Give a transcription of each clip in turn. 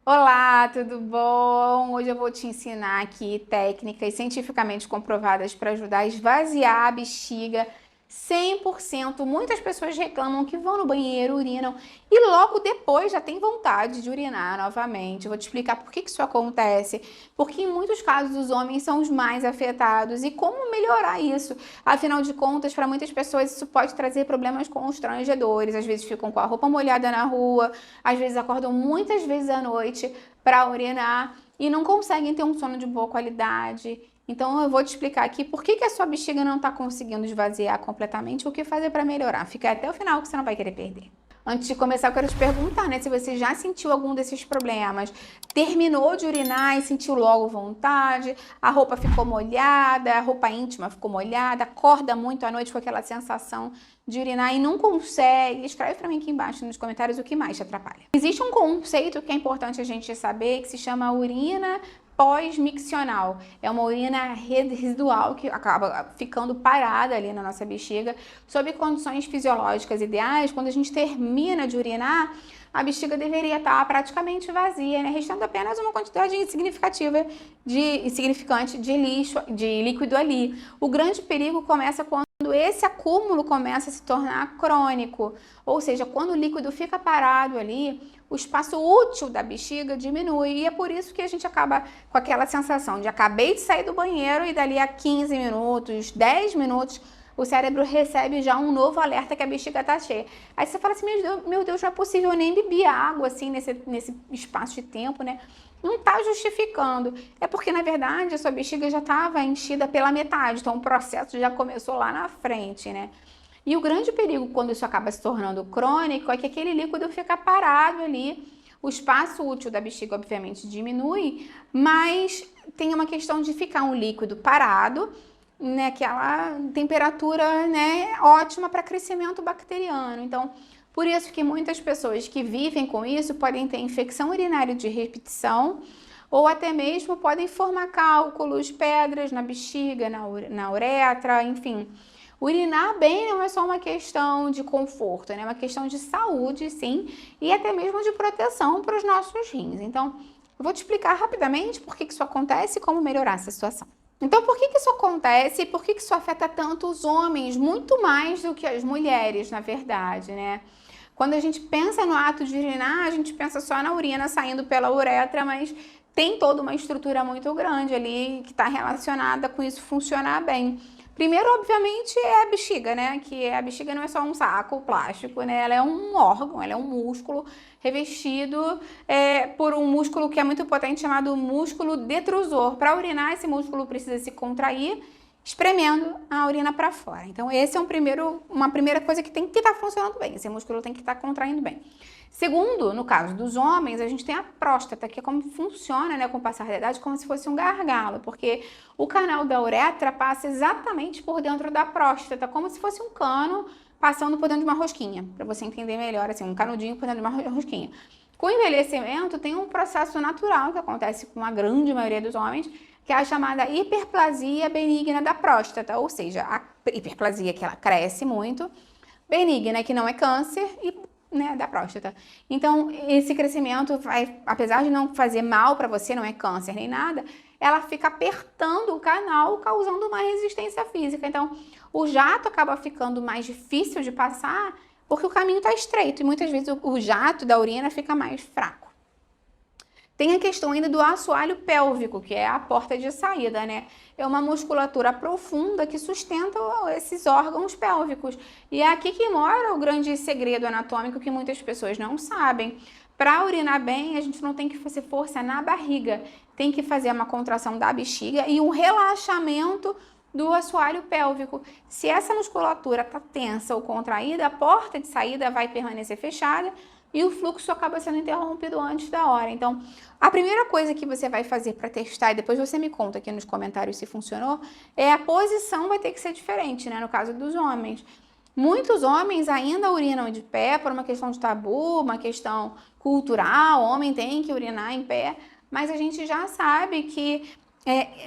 Olá, tudo bom? Hoje eu vou te ensinar aqui técnicas cientificamente comprovadas para ajudar a esvaziar a bexiga 100%. Muitas pessoas reclamam que vão no banheiro, urinam e logo depois já tem vontade de urinar novamente. Eu vou te explicar por que isso acontece, porque em muitos casos os homens são os mais afetados e como melhorar isso. Afinal de contas, para muitas pessoas isso pode trazer problemas constrangedores. Às vezes ficam com a roupa molhada na rua, às vezes acordam muitas vezes à noite para urinar e não conseguem ter um sono de boa qualidade. Então eu vou te explicar aqui por que a sua bexiga não está conseguindo esvaziar completamente e o que fazer para melhorar. Fica até o final que você não vai querer perder. Antes de começar, eu quero te perguntar, né, se você já sentiu algum desses problemas. Terminou de urinar e sentiu logo vontade, a roupa ficou molhada, a roupa íntima ficou molhada, acorda muito à noite com aquela sensação de urinar e não consegue. Escreve para mim aqui embaixo nos comentários o que mais te atrapalha. Existe um conceito que é importante a gente saber que se chama urina pós-miccional. É uma urina residual que acaba ficando parada ali na nossa bexiga, sob condições fisiológicas ideais. Quando a gente termina de urinar, a bexiga deveria estar praticamente vazia, né? Restando apenas uma quantidade insignificante de lixo, de líquido ali. O grande perigo começa quando esse acúmulo começa a se tornar crônico, ou seja, quando o líquido fica parado ali, o espaço útil da bexiga diminui e é por isso que a gente acaba com aquela sensação de acabei de sair do banheiro e dali a 15 minutos, 10 minutos, o cérebro recebe já um novo alerta que a bexiga tá cheia. Aí você fala assim, meu Deus, não é possível, eu nem bebi água assim nesse espaço de tempo, né? Não tá justificando. É porque, na verdade, a sua bexiga já estava enchida pela metade, então o processo já começou lá na frente, né? E o grande perigo quando isso acaba se tornando crônico é que aquele líquido fica parado ali. O espaço útil da bexiga, obviamente, diminui, mas tem uma questão de ficar um líquido parado, né, aquela temperatura, né, ótima para crescimento bacteriano. Então, por isso que muitas pessoas que vivem com isso podem ter infecção urinária de repetição ou até mesmo podem formar cálculos, pedras na bexiga, na uretra, enfim. Urinar bem não é só uma questão de conforto, né? É uma questão de saúde, sim, e até mesmo de proteção para os nossos rins. Então, eu vou te explicar rapidamente por que isso acontece e como melhorar essa situação. Então, por que isso acontece e por que isso afeta tanto os homens, muito mais do que as mulheres, na verdade, né? Quando a gente pensa no ato de urinar, a gente pensa só na urina saindo pela uretra, mas tem toda uma estrutura muito grande ali que está relacionada com isso funcionar bem. Primeiro, obviamente, é a bexiga, né? Que a bexiga não é só um saco plástico, né? Ela é um órgão, ela é um músculo revestido por um músculo que é muito potente chamado músculo detrusor. Para urinar, esse músculo precisa se contrair, espremendo a urina para fora. Então, esse é uma primeira coisa que tem que estar funcionando bem. Esse músculo tem que estar contraindo bem. Segundo, no caso dos homens, a gente tem a próstata, que é como funciona, né, com o passar da idade, como se fosse um gargalo, porque o canal da uretra passa exatamente por dentro da próstata, como se fosse um cano passando por dentro de uma rosquinha, para você entender melhor, assim, um canudinho por dentro de uma rosquinha. Com o envelhecimento, tem um processo natural que acontece com a grande maioria dos homens, que é a chamada hiperplasia benigna da próstata, ou seja, a hiperplasia que ela cresce muito, benigna que não é câncer e, né, da próstata. Então, esse crescimento vai, apesar de não fazer mal para você, não é câncer nem nada, ela fica apertando o canal, causando uma resistência física. Então, o jato acaba ficando mais difícil de passar porque o caminho está estreito e muitas vezes o jato da urina fica mais fraco. Tem a questão ainda do assoalho pélvico, que é a porta de saída, né? É uma musculatura profunda que sustenta esses órgãos pélvicos. E é aqui que mora o grande segredo anatômico que muitas pessoas não sabem. Para urinar bem, a gente não tem que fazer força na barriga, tem que fazer uma contração da bexiga e um relaxamento do assoalho pélvico. Se essa musculatura está tensa ou contraída, a porta de saída vai permanecer fechada e o fluxo acaba sendo interrompido antes da hora. Então, a primeira coisa que você vai fazer para testar, e depois você me conta aqui nos comentários se funcionou, é a posição vai ter que ser diferente, né? No caso dos homens. Muitos homens ainda urinam de pé por uma questão de tabu, uma questão cultural, o homem tem que urinar em pé, mas a gente já sabe que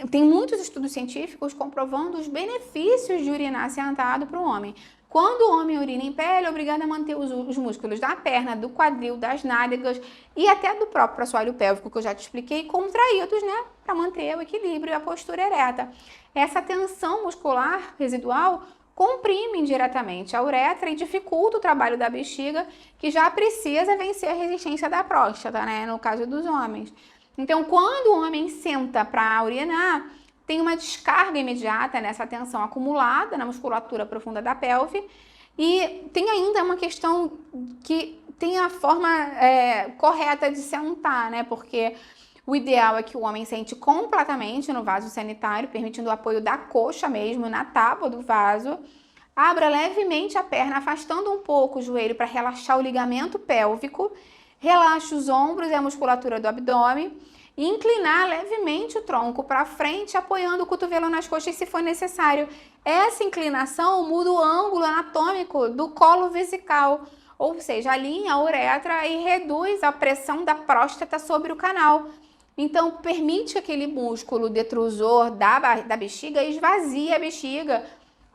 tem muitos estudos científicos comprovando os benefícios de urinar sentado para o homem. Quando o homem urina em pé, ele é obrigado a manter os músculos da perna, do quadril, das nádegas e até do próprio assoalho pélvico, que eu já te expliquei, contraídos, né? Para manter o equilíbrio e a postura ereta. Essa tensão muscular residual comprime indiretamente a uretra e dificulta o trabalho da bexiga, que já precisa vencer a resistência da próstata, né? No caso dos homens. Então, quando o homem senta para urinar, tem uma descarga imediata nessa tensão acumulada na musculatura profunda da pelve e tem ainda uma questão que tem a forma correta de sentar, né? Porque o ideal é que o homem sente completamente no vaso sanitário, permitindo o apoio da coxa mesmo na tábua do vaso. Abra levemente a perna, afastando um pouco o joelho para relaxar o ligamento pélvico. Relaxe os ombros e a musculatura do abdômen. E inclinar levemente o tronco para frente, apoiando o cotovelo nas coxas se for necessário. Essa inclinação muda o ângulo anatômico do colo vesical, ou seja, alinha a uretra e reduz a pressão da próstata sobre o canal. Então, permite que aquele músculo detrusor da bexiga esvazie a bexiga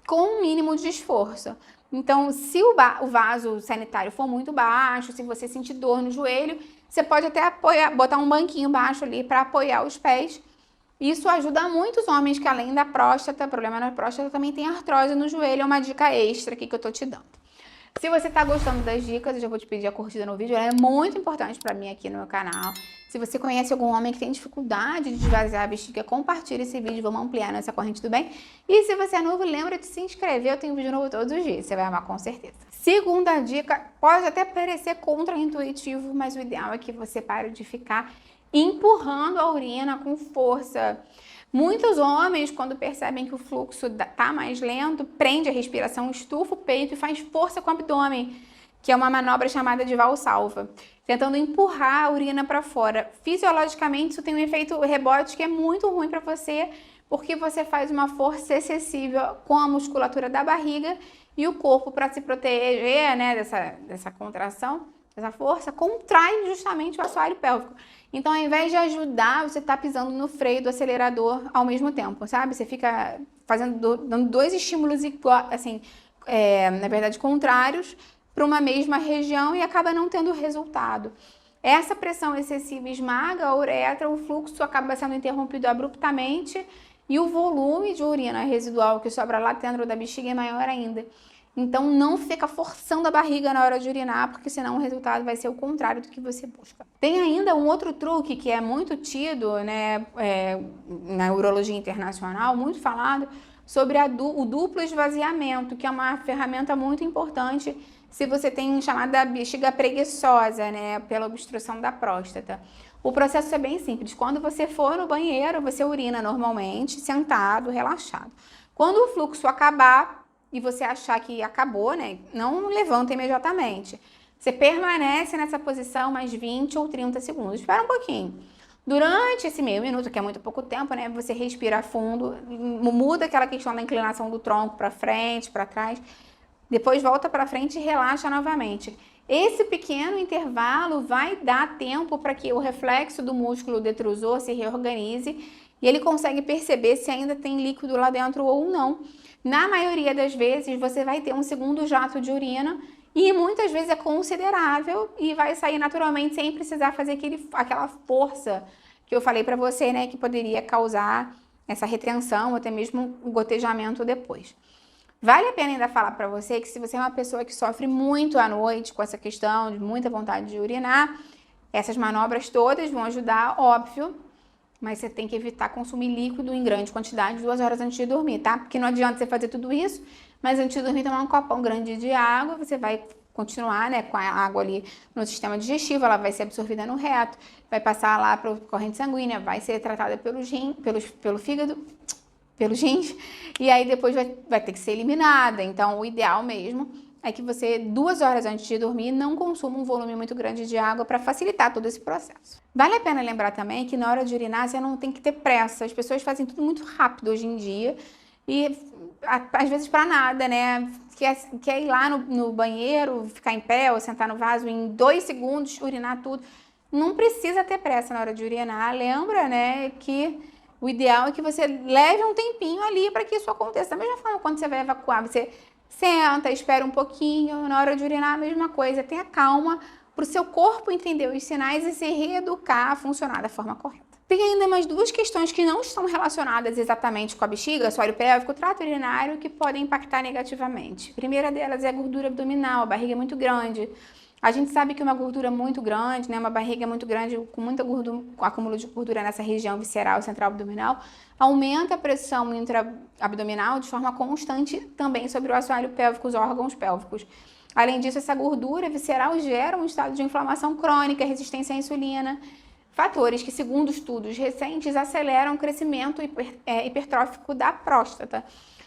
com um mínimo de esforço. Então, se o vaso sanitário for muito baixo, se você sentir dor no joelho, você pode até botar um banquinho baixo ali para apoiar os pés. Isso ajuda muito os homens que, além da próstata, problema na próstata, também tem artrose no joelho. É uma dica extra aqui que eu tô te dando. Se você tá gostando das dicas, eu já vou te pedir a curtida no vídeo. Ela é muito importante para mim aqui no meu canal. Se você conhece algum homem que tem dificuldade de esvaziar a bexiga, compartilhe esse vídeo, vamos ampliar nessa corrente do bem. E se você é novo, lembra de se inscrever, eu tenho vídeo novo todos os dias, você vai amar com certeza. Segunda dica, pode até parecer contraintuitivo, mas o ideal é que você pare de ficar empurrando a urina com força. Muitos homens, quando percebem que o fluxo tá mais lento, prende a respiração, estufa o peito e faz força com o abdômen, que é uma manobra chamada de valsalva, tentando empurrar a urina para fora. Fisiologicamente, isso tem um efeito rebote que é muito ruim para você, porque você faz uma força excessiva com a musculatura da barriga e o corpo, para se proteger, né, dessa contração, dessa força, contrai justamente o assoalho pélvico. Então, ao invés de ajudar, você está pisando no freio do acelerador ao mesmo tempo, sabe? Você fica dando dois estímulos assim, na verdade, contrários para uma mesma região e acaba não tendo resultado. Essa pressão excessiva esmaga a uretra, o fluxo acaba sendo interrompido abruptamente e o volume de urina residual que sobra lá dentro da bexiga é maior ainda. Então, não fica forçando a barriga na hora de urinar, porque senão o resultado vai ser o contrário do que você busca. Tem ainda um outro truque que é muito tido, né, na urologia internacional, muito falado, sobre o duplo esvaziamento, que é uma ferramenta muito importante se você tem chamada bexiga preguiçosa, né, pela obstrução da próstata. O processo é bem simples. Quando você for no banheiro, você urina normalmente, sentado, relaxado. Quando o fluxo acabar e você achar que acabou, né, não levanta imediatamente. Você permanece nessa posição mais 20 ou 30 segundos. Espera um pouquinho. Durante esse meio minuto, que é muito pouco tempo, né, você respira fundo, muda aquela questão da inclinação do tronco para frente, para trás, depois volta para frente e relaxa novamente. Esse pequeno intervalo vai dar tempo para que o reflexo do músculo detrusor se reorganize e ele consegue perceber se ainda tem líquido lá dentro ou não. Na maioria das vezes, você vai ter um segundo jato de urina e muitas vezes é considerável e vai sair naturalmente sem precisar fazer aquela força que eu falei para você, né, que poderia causar essa retenção ou até mesmo um gotejamento depois. Vale a pena ainda falar para você que se você é uma pessoa que sofre muito à noite com essa questão de muita vontade de urinar, essas manobras todas vão ajudar, óbvio, mas você tem que evitar consumir líquido em grande quantidade 2 horas antes de dormir, tá? Porque não adianta você fazer tudo isso, mas antes de dormir tomar um copão grande de água, você vai continuar, né, com a água ali no sistema digestivo, ela vai ser absorvida no reto, vai passar lá para a corrente sanguínea, vai ser tratada pelo fígado, pelos rins, e aí depois vai ter que ser eliminada. Então, o ideal mesmo é que você, 2 horas antes de dormir, não consuma um volume muito grande de água para facilitar todo esse processo. Vale a pena lembrar também que na hora de urinar você não tem que ter pressa. As pessoas fazem tudo muito rápido hoje em dia e às vezes para nada, né? Quer ir lá no banheiro, ficar em pé ou sentar no vaso em 2 segundos, urinar tudo. Não precisa ter pressa na hora de urinar. Lembra, né, que o ideal é que você leve um tempinho ali para que isso aconteça. Da mesma forma, quando você vai evacuar, você Senta, espera um pouquinho, na hora de urinar a mesma coisa, tenha calma para o seu corpo entender os sinais e se reeducar a funcionar da forma correta. Tem ainda mais duas questões que não estão relacionadas exatamente com a bexiga, assoalho pélvico, trato urinário, que podem impactar negativamente. A primeira delas é a gordura abdominal, a barriga é muito grande. A gente sabe que uma gordura muito grande, né, uma barriga muito grande, com muita gordura, com acúmulo de gordura nessa região visceral, central abdominal, aumenta a pressão intraabdominal de forma constante também sobre o assoalho pélvico, os órgãos pélvicos. Além disso, essa gordura visceral gera um estado de inflamação crônica, resistência à insulina, fatores que, segundo estudos recentes, aceleram o crescimento hipertrófico da próstata.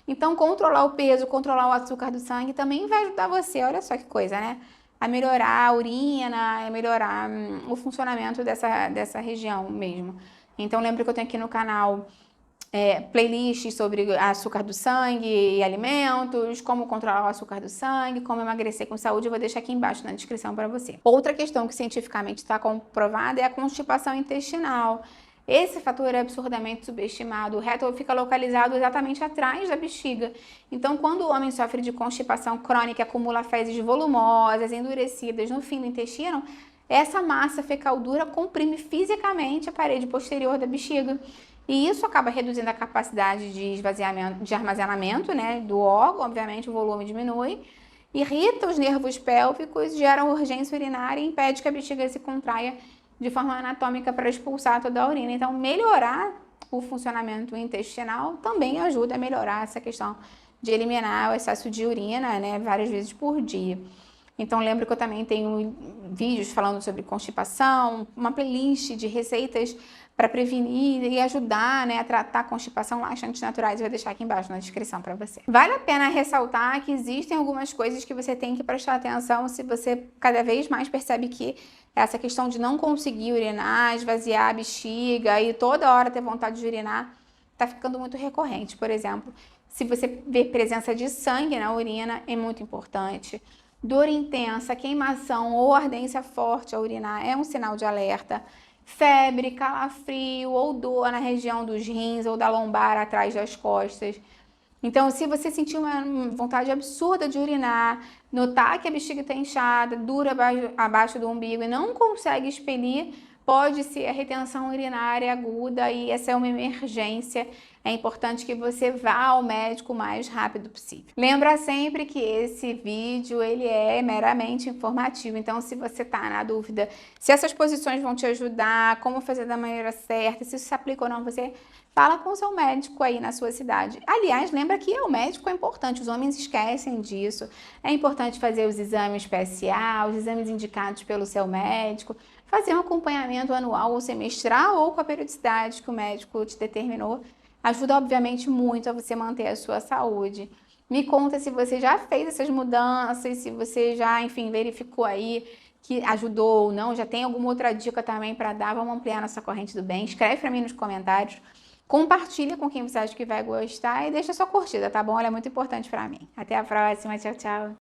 Então, controlar o peso, controlar o açúcar do sangue também vai ajudar você, olha só que coisa, né? A melhorar a urina, a melhorar o funcionamento dessa região mesmo. Então, lembra que eu tenho aqui no canal playlists sobre açúcar do sangue e alimentos, como controlar o açúcar do sangue, como emagrecer com saúde, eu vou deixar aqui embaixo na descrição para você. Outra questão que cientificamente está comprovada é a constipação intestinal. Esse fator é absurdamente subestimado. O reto fica localizado exatamente atrás da bexiga. Então, quando o homem sofre de constipação crônica, acumula fezes volumosas, endurecidas no fim do intestino, essa massa fecal dura comprime fisicamente a parede posterior da bexiga. E isso acaba reduzindo a capacidade de esvaziamento, de armazenamento, né, do órgão, obviamente o volume diminui, irrita os nervos pélvicos, gera urgência urinária e impede que a bexiga se contraia de forma anatômica para expulsar toda a urina. Então, melhorar o funcionamento intestinal também ajuda a melhorar essa questão de eliminar o excesso de urina, né, várias vezes por dia. Então, lembro que eu também tenho vídeos falando sobre constipação, uma playlist de receitas para prevenir e ajudar, né, a tratar a constipação, laxantes naturais, eu vou deixar aqui embaixo na descrição para você. Vale a pena ressaltar que existem algumas coisas que você tem que prestar atenção se você cada vez mais percebe que essa questão de não conseguir urinar, esvaziar a bexiga e toda hora ter vontade de urinar, tá ficando muito recorrente. Por exemplo, se você vê presença de sangue na urina, é muito importante. Dor intensa, queimação ou ardência forte ao urinar é um sinal de alerta. Febre, calafrio ou dor na região dos rins ou da lombar atrás das costas. Então, se você sentir uma vontade absurda de urinar, notar que a bexiga está inchada, dura abaixo do umbigo e não consegue expelir, pode ser a retenção urinária aguda e essa é uma emergência. É importante que você vá ao médico o mais rápido possível. Lembra sempre que esse vídeo ele é meramente informativo, então se você está na dúvida se essas posições vão te ajudar, como fazer da maneira certa, se isso se aplica ou não, você fala com o seu médico aí na sua cidade. Aliás, lembra que o médico é importante, os homens esquecem disso. É importante fazer os exames PSA, os exames indicados pelo seu médico, fazer um acompanhamento anual ou semestral ou com a periodicidade que o médico te determinou. Ajuda, obviamente, muito a você manter a sua saúde. Me conta se você já fez essas mudanças, se você já, enfim, verificou aí que ajudou ou não, já tem alguma outra dica também para dar, vamos ampliar nossa corrente do bem. Escreve para mim nos comentários, compartilha com quem você acha que vai gostar e deixa sua curtida, tá bom? Ela é muito importante para mim. Até a próxima, tchau, tchau!